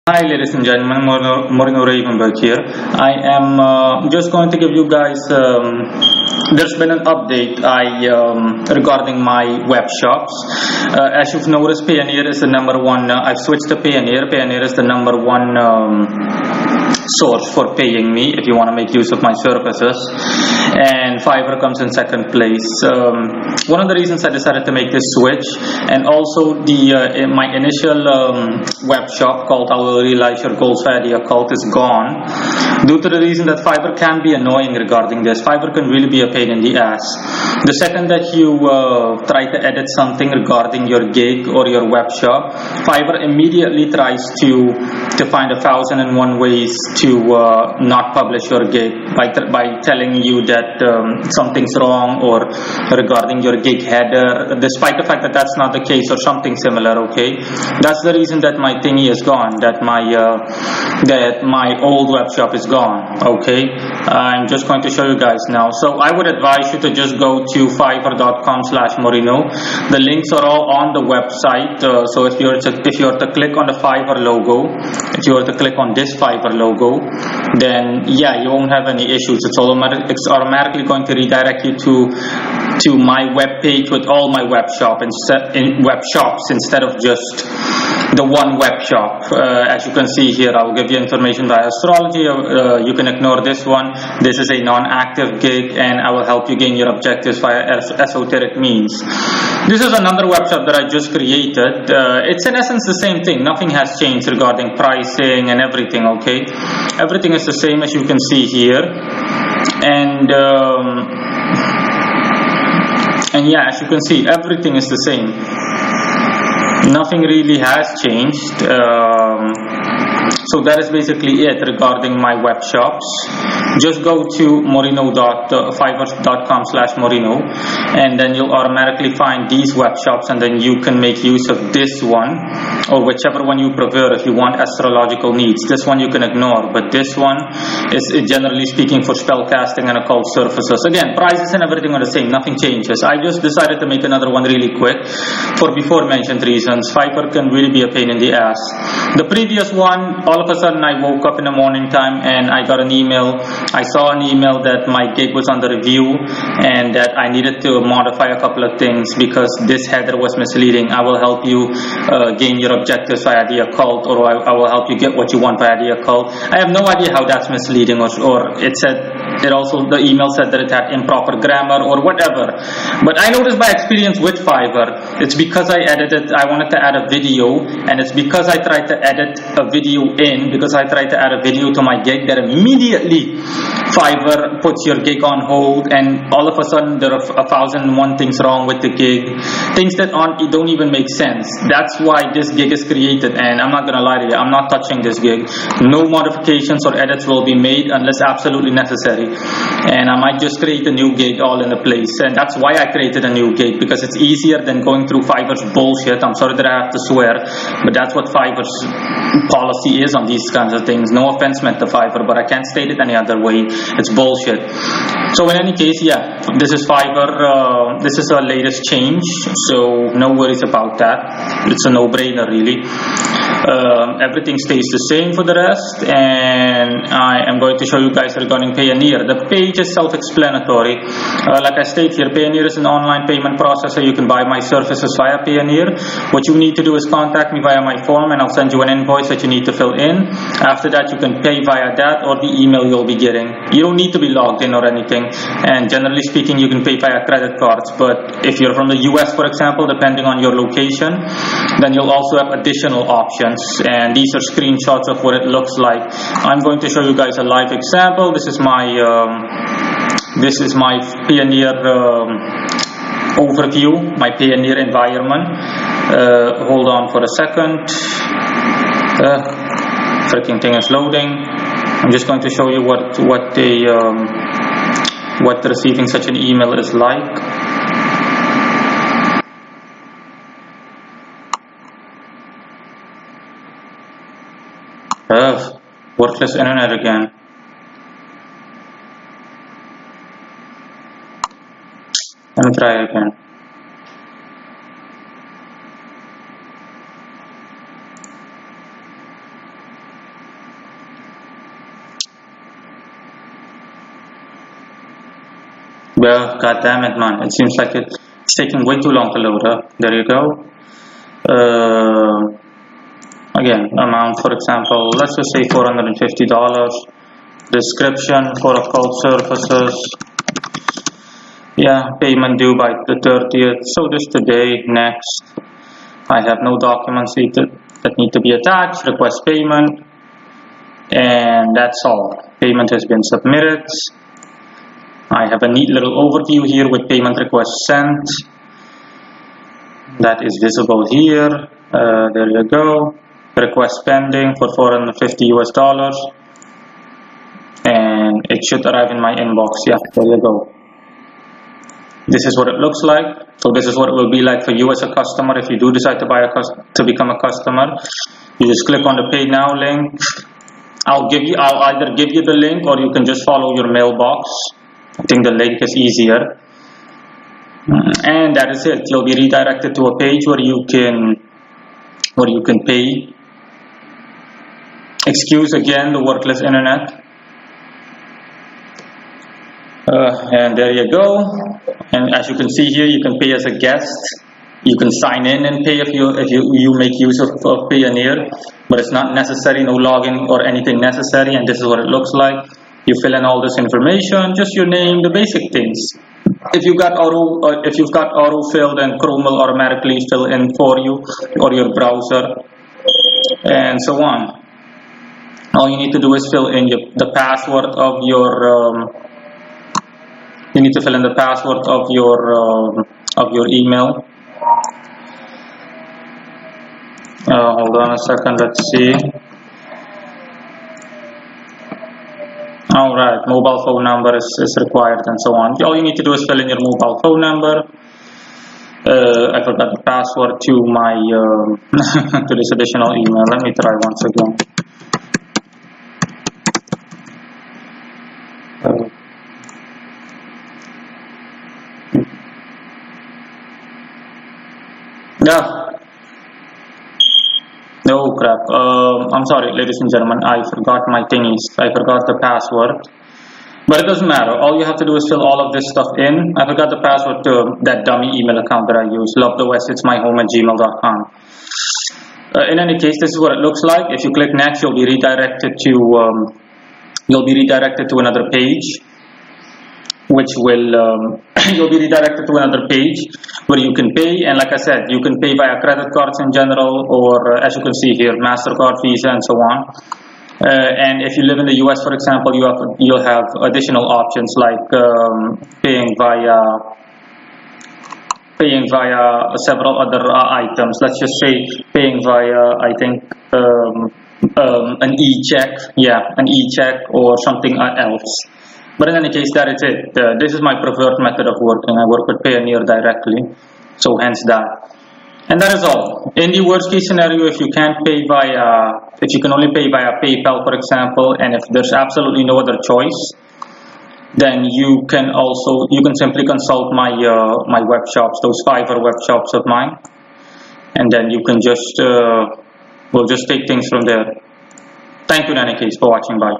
Hi, ladies and gentlemen, Morino Ravenberg here. I am just going to give you guys. There's been an update regarding my web shops. As you've noticed, Payoneer is the number one. I've switched to Payoneer. Payoneer is the number one source for paying me if you want to make use of my services, and Fiverr comes in second place. One of the reasons I decided to make this switch, and also my initial web shop called I Will Realize Your Goals via the Occult is gone due to the reason that Fiverr can be annoying regarding this. Fiverr can really be a pain in the ass. The second that you try to edit something regarding your gig or your web shop, Fiverr immediately tries to find 1,001 ways to not publish your gig by telling you that something's wrong or regarding your gig header, despite the fact that that's not the case or something similar. Okay, that's the reason that my thingy is gone, that my old web shop is gone. Okay, I'm just going to show you guys now. So I would advise you to just go to fiverr.com/Morino. The links are all on the website. So if you were to click on the Fiverr logo, if you were to click on this Fiverr logo, then yeah, you won't have any issues. It's automatically going to redirect you to my web page with all my web shops instead of just the one web shop. As you can see here, I will give you information via astrology. You can ignore this one. This is a non-active gig, and I will help you gain your objectives via esoteric means. This is another web shop that I just created. It's in essence the same thing. Nothing has changed regarding pricing and everything. Okay, everything is the same as you can see here, and yeah, as you can see, everything is the same. Nothing really has changed. So that is basically it regarding my web shops. Just go to fiverr.com/Morino, and then you'll automatically find these web shops, and then you can make use of this one or whichever one you prefer if you want astrological needs. This one you can ignore, but this one is generally speaking for spell casting and occult services. Again, prices and everything are the same, nothing changes. I just decided to make another one really quick for before mentioned reasons. Fiverr can really be a pain in the ass. The previous one, all of a sudden I woke up in the morning time and I got an email. I saw an email that my gig was under review and that I needed to modify a couple of things because this header was misleading. I will help you gain your objectives via the occult, or I will help you get what you want via the occult. I have no idea how that's misleading, or it said, the email said that it had improper grammar or whatever. But I noticed by experience with Fiverr, it's because I wanted to add a video, and it's because I tried to edit a video because I tried to add a video to my gig, that immediately Fiverr puts your gig on hold, and all of a sudden there are 1,001 things wrong with the gig, things that don't even make sense. That's why this gig is created, and I'm not gonna lie to you, I'm not touching this gig. No modifications or edits will be made unless absolutely necessary, and I might just create a new gig all in a place. And that's why I created a new gig, because it's easier than going through Fiverr's bullshit. I'm sorry that I have to swear, but that's what Fiverr's policy is on these kinds of things. No offense meant to Fiverr, but I can't state it any other way. It's bullshit. So in any case, yeah, this is Fiverr. This is our latest change, so no worries about that. It's a no-brainer, really. Everything stays the same for the rest, and I am going to show you guys regarding Payoneer. The page is self-explanatory. Like I state here, Payoneer is an online payment processor. You can buy my services via Payoneer. What you need to do is contact me via my form, and I'll send you an invoice that you need to fill in. After that, you can pay via that or the email you'll be getting. You don't need to be logged in or anything, and generally speaking, you can pay via credit cards. But if you're from the US, for example, depending on your location, then you'll also have additional options, and these are screenshots of what it looks like. I'm going to show you guys a live example. This is my Payoneer overview, my Payoneer environment. Hold on for a second. Freaking thing is loading. I'm just going to show you what receiving such an email is like. Worthless internet again. Let me try again. Well, god damn it, man. It seems like it's taking way too long to load up. There you go. Again, amount, for example, let's just say $450. Description for occult services. Yeah, payment due by the 30th. So this today, next. I have no documents that need to be attached. Request payment. And that's all. Payment has been submitted. I have a neat little overview here with payment request sent. That is visible here. There you go. Request pending for $450 and it should arrive in my inbox. Yeah, there you go. This is what it looks like. So this is what it will be like for you as a customer. If you do decide to become a customer, you just click on the pay now link. I'll either give you the link or you can just follow your mailbox. I think the link is easier. And that is it. You'll be redirected to a page where you can pay. Excuse again the worthless internet. And there you go. And as you can see here, you can pay as a guest. You can sign in and pay if you make use of Payoneer, but it's not necessary. No login or anything necessary. And this is what it looks like. You fill in all this information, just your name, the basic things. If you've got auto filled, and Chrome will automatically fill in for you, or your browser, and so on. All you need to do is fill in the password of your. You need to fill in the password of your email. Hold on a second. Let's see. Alright, mobile phone number is required and so on. All you need to do is fill in your mobile phone number. I forgot the password to my to this additional email. Let me try once again. Yeah. Oh crap. I'm sorry, ladies and gentlemen. I forgot my thingies. I forgot the password. But it doesn't matter. All you have to do is fill all of this stuff in. I forgot the password to that dummy email account that I use. lovetowestitsmyhome@gmail.com. In any case, this is what it looks like. If you click next, you'll be redirected to another page, which will you'll be redirected to another page where you can pay. And like I said, you can pay via credit cards in general, or as you can see here, MasterCard, Visa, and so on. And if you live in the US, for example, you'll have additional options like paying via several other items. Let's just say paying via, I think, an e-check, an e-check or something else. But in any case, that is it. This is my preferred method of working. I work with Payoneer directly, so hence that. And that is all. In the worst case scenario, if you can only pay via PayPal, for example, and if there's absolutely no other choice, then you can simply consult my web shops, those Fiverr web shops of mine, and then you can just we'll just take things from there. Thank you in any case for watching. Bye.